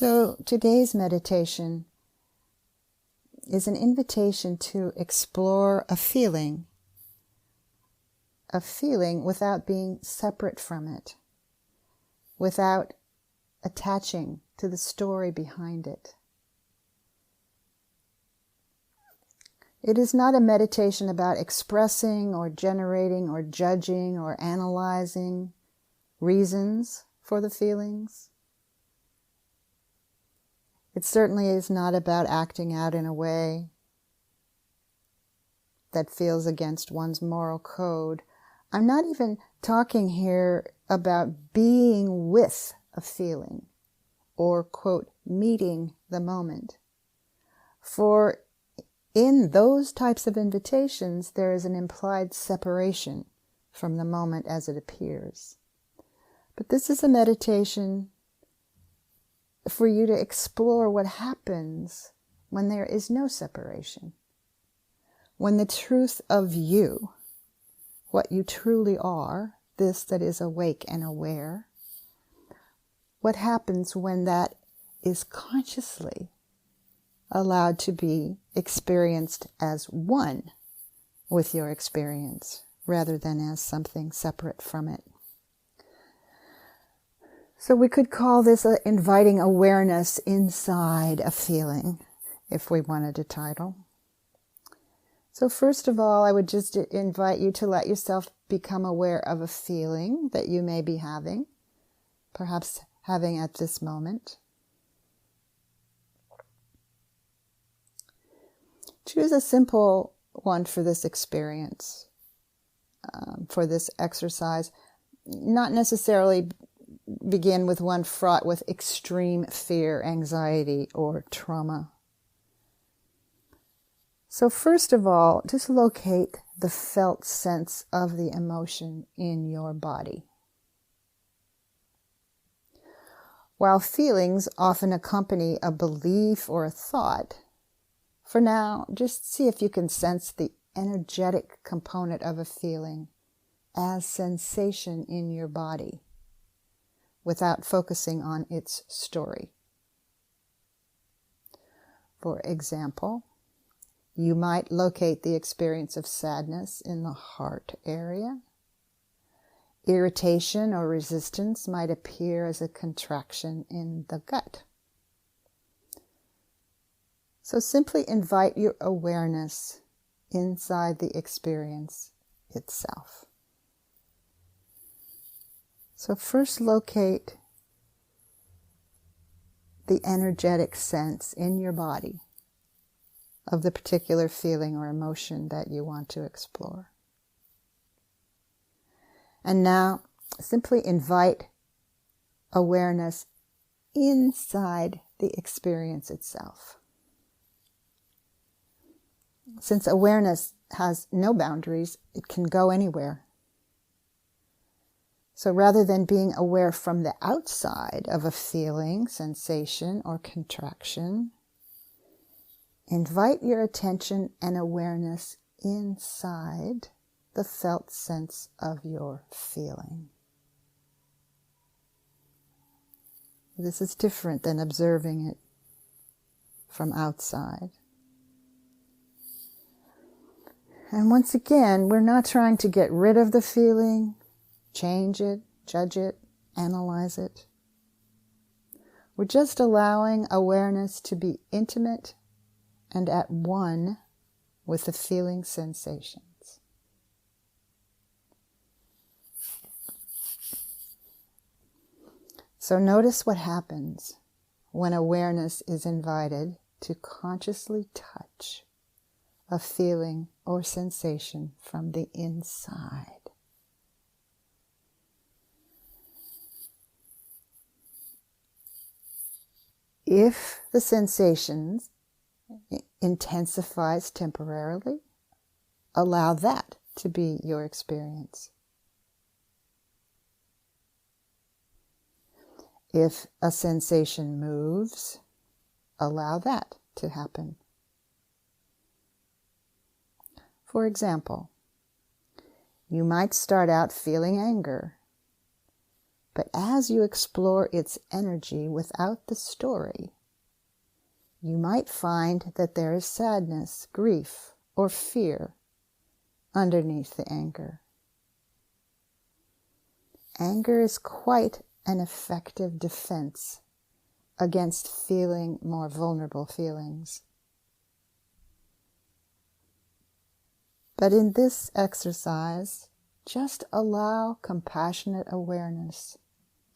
So today's meditation is an invitation to explore a feeling without being separate from it, without attaching to the story behind it. It is not a meditation about expressing or generating or judging or analyzing reasons for the feelings. It certainly is not about acting out in a way that feels against one's moral code. I'm not even talking here about being with a feeling or, quote, meeting the moment. For in those types of invitations, there is an implied separation from the moment as it appears. But this is a meditation for you to explore what happens when there is no separation. When the truth of you, what you truly are, this that is awake and aware, what happens when that is consciously allowed to be experienced as one with your experience, rather than as something separate from it. So we could call this inviting awareness inside a feeling, if we wanted a title. So first of all, I would just invite you to let yourself become aware of a feeling that you may be having, perhaps having at this moment. Choose a simple one for this experience, for this exercise. Not necessarily begin with one fraught with extreme fear, anxiety, or trauma. So first of all, just locate the felt sense of the emotion in your body. While feelings often accompany a belief or a thought, for now, just see if you can sense the energetic component of a feeling as sensation in your body, without focusing on its story. For example, you might locate the experience of sadness in the heart area. Irritation or resistance might appear as a contraction in the gut. So simply invite your awareness inside the experience itself. So first locate the energetic sense in your body of the particular feeling or emotion that you want to explore. And now simply invite awareness inside the experience itself. Since awareness has no boundaries, it can go anywhere. So rather than being aware from the outside of a feeling, sensation, or contraction, invite your attention and awareness inside the felt sense of your feeling. This is different than observing it from outside. And once again, we're not trying to get rid of the feeling, change it, judge it, analyze it. We're just allowing awareness to be intimate and at one with the feeling sensations. So notice what happens when awareness is invited to consciously touch a feeling or sensation from the inside. If the sensation intensifies temporarily, allow that to be your experience. If a sensation moves, allow that to happen. For example, you might start out feeling anger, But as you explore its energy without the story, you might find that there is sadness, grief, or fear underneath the anger. Anger is quite an effective defense against feeling more vulnerable feelings. But in this exercise, just allow compassionate awareness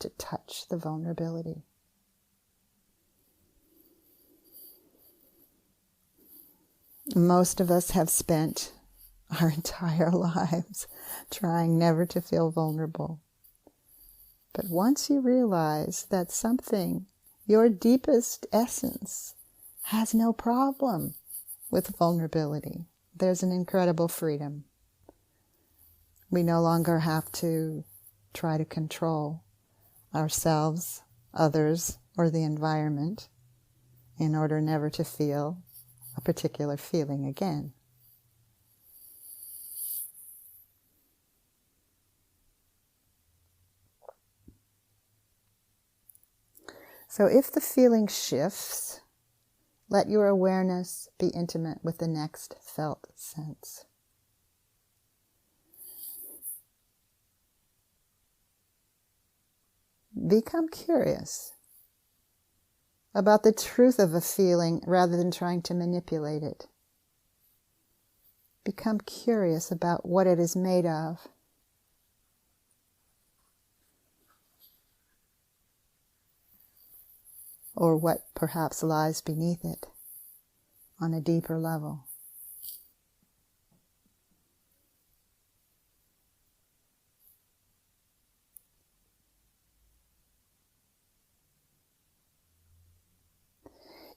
to touch the vulnerability. Most of us have spent our entire lives trying never to feel vulnerable. But once you realize that something, your deepest essence, has no problem with vulnerability, there's an incredible freedom. We no longer have to try to control ourselves, others, or the environment in order never to feel a particular feeling again. So if the feeling shifts, let your awareness be intimate with the next felt sense. Become curious about the truth of a feeling rather than trying to manipulate it. Become curious about what it is made of. Or what perhaps lies beneath it on a deeper level.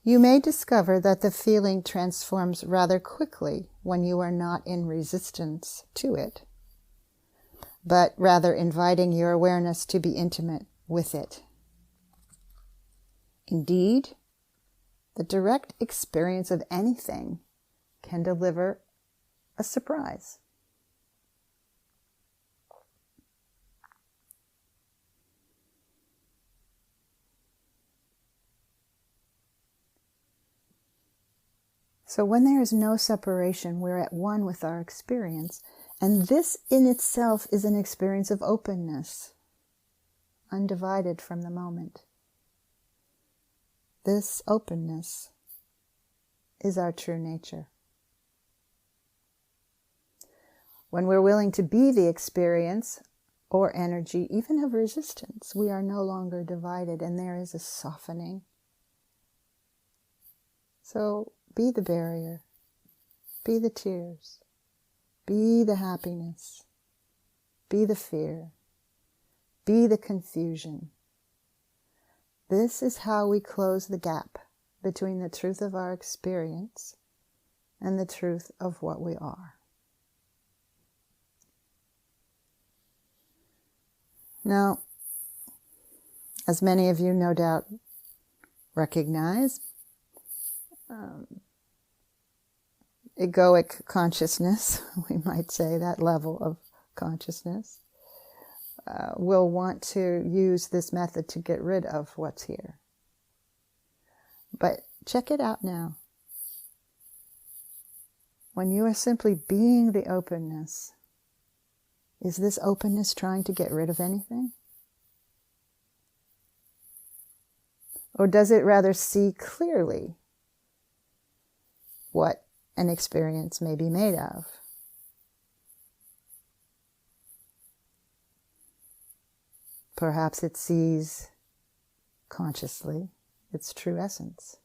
You may discover that the feeling transforms rather quickly when you are not in resistance to it, but rather inviting your awareness to be intimate with it. Indeed, the direct experience of anything can deliver a surprise. So when there is no separation, we're at one with our experience. And this in itself is an experience of openness, undivided from the moment. This openness is our true nature. When we're willing to be the experience or energy, even of resistance, we are no longer divided, and there is a softening. So be the barrier, be the tears, be the happiness, be the fear, be the confusion. This is how we close the gap between the truth of our experience and the truth of what we are. Now, as many of you no doubt recognize, egoic consciousness, we might say, that level of consciousness, will want to use this method to get rid of what's here. But check it out now. When you are simply being the openness, is this openness trying to get rid of anything? Or does it rather see clearly what an experience may be made of? Perhaps it sees consciously its true essence.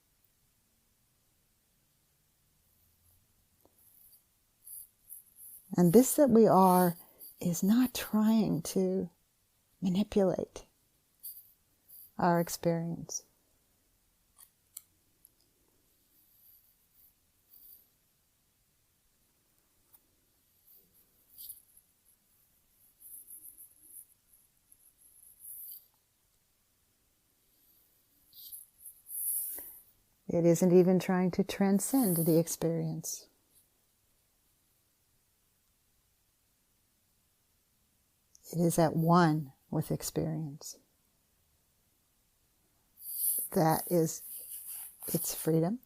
And this that we are is not trying to manipulate our experience. It isn't even trying to transcend the experience. It is at one with experience. That is its freedom,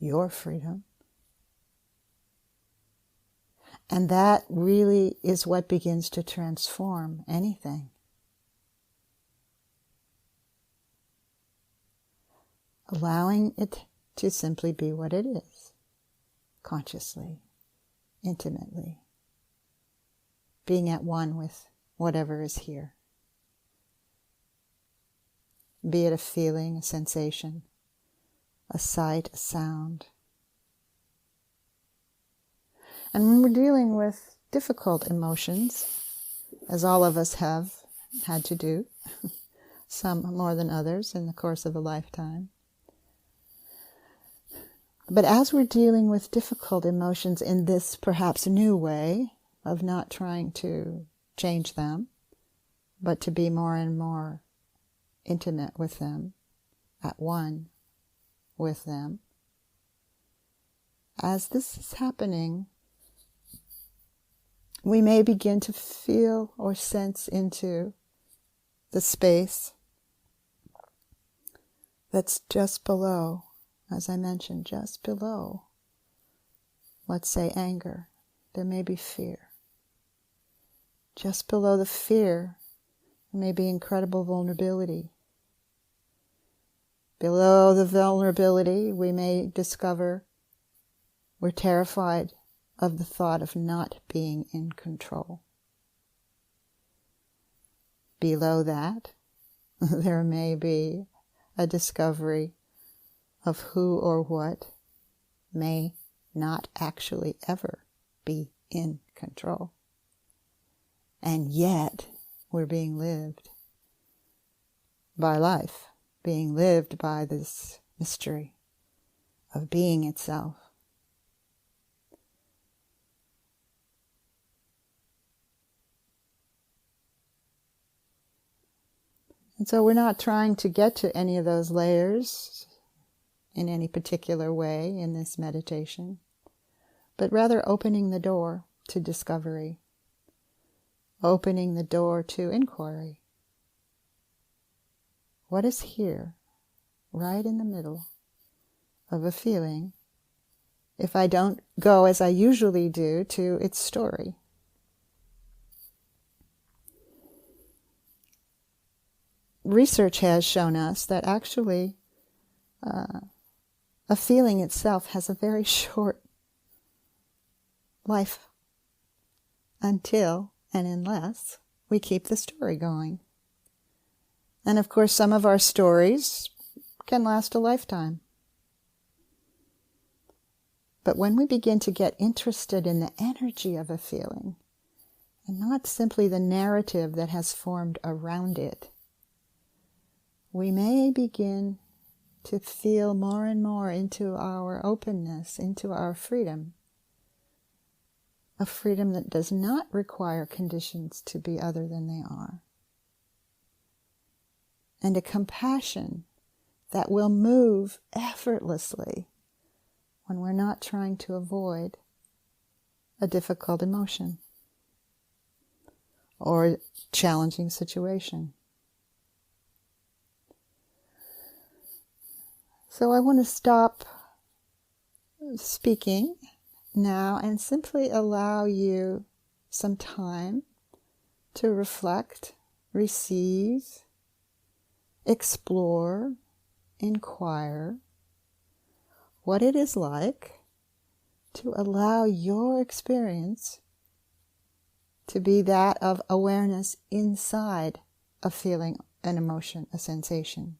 your freedom. And that really is what begins to transform anything. Allowing it to simply be what it is, consciously, intimately, being at one with whatever is here. Be it a feeling, a sensation, a sight, a sound. And when we're dealing with difficult emotions, as all of us have had to do, some more than others in the course of a lifetime, but as we're dealing with difficult emotions in this perhaps new way of not trying to change them, but to be more and more intimate with them, at one with them, as this is happening, we may begin to feel or sense into the space that's just below, as I mentioned, just below, let's say, anger. There may be fear. Just below the fear, there may be incredible vulnerability. Below the vulnerability, we may discover we're terrified of the thought of not being in control. Below that, there may be a discovery of who or what may not actually ever be in control. And yet, we're being lived by life, being lived by this mystery of being itself. And so we're not trying to get to any of those layers in any particular way in this meditation, but rather opening the door to discovery, opening the door to inquiry. What is here, right in the middle of a feeling, if I don't go as I usually do to its story? Research has shown us that actually a feeling itself has a very short life until and unless we keep the story going. And of course, some of our stories can last a lifetime. But when we begin to get interested in the energy of a feeling, and not simply the narrative that has formed around it, we may begin to feel more and more into our openness, into our freedom. A freedom that does not require conditions to be other than they are. And a compassion that will move effortlessly when we're not trying to avoid a difficult emotion or challenging situation. So I want to stop speaking now and simply allow you some time to reflect, receive, explore, inquire what it is like to allow your experience to be that of awareness inside a feeling, an emotion, a sensation.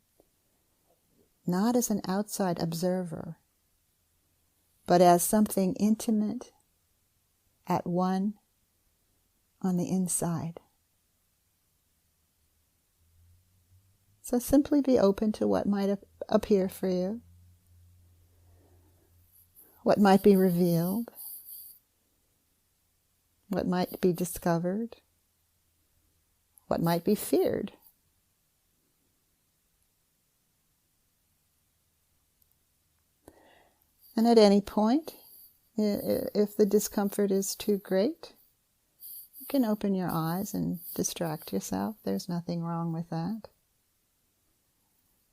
Not as an outside observer, but as something intimate, at one, on the inside. So simply be open to what might appear for you, what might be revealed, what might be discovered, what might be feared. And at any point, if the discomfort is too great, You can open your eyes and distract yourself. There's nothing wrong with that.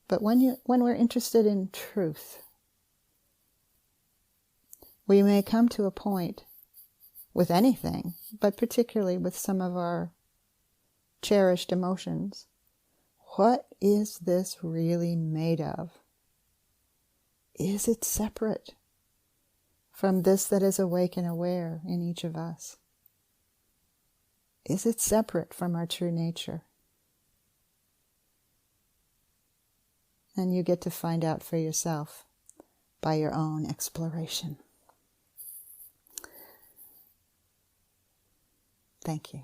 But when we're interested in truth, we may come to a point with anything, but particularly with some of our cherished emotions. What is this really made of? Is it separate from this that is awake and aware in each of us? Is it separate from our true nature? And you get to find out for yourself by your own exploration. Thank you.